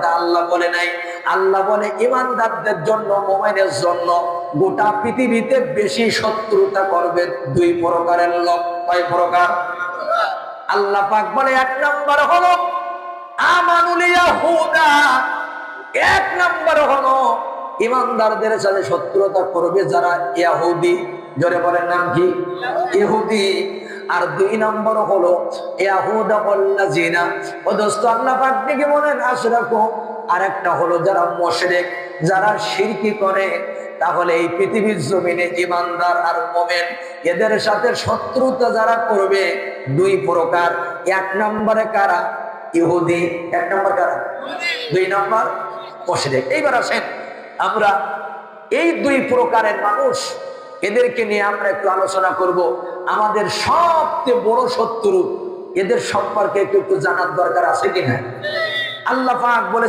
কথা আল্লাহ বলে নাই। আল্লাহ বলে ঈমানদারদের জন্য, মুমিনের জন্য গোটা পৃথিবীতে বেশি শত্রুতা করবে দুই প্রকারের লোক। কয় প্রকার? আল্লাহ পাক বলে এক নাম্বার হলো আমানুল ইয়াহুদা, এক নাম্বার হলো ঈমানদারদের সাথে শত্রুতা করবে যারা ইহুদি। জোরে বলেন নাম কি? ইহুদি। আর দুই নম্বর হলো ইয়াহুদা ওয়াল্লাযিনা, ও দোস্ত আল্লাহ পাক থেকে বলেন আশরাকু, আরেকটা হলো যারা মুশরিক, যারা শিরকি করে। তাহলে এই পৃথিবীর জমিনে ঈমানদার আর মুমিন এদের সাথে শত্রুতা যারা করবে দুই প্রকার। এক নম্বরে কারা? ইহুদি। এক নম্বর কারা? দুই নম্বর মুশরিক। এইবার আসেন আমরা এই দুই প্রকারের মানুষ, এদেরকে নিয়ে আমরা একটু আলোচনা করব। আমাদের সবচেয়ে বড় শত্রু, এদের সম্পর্কে একটু জানার দরকার আছে কিনা? আল্লাহ পাক বলে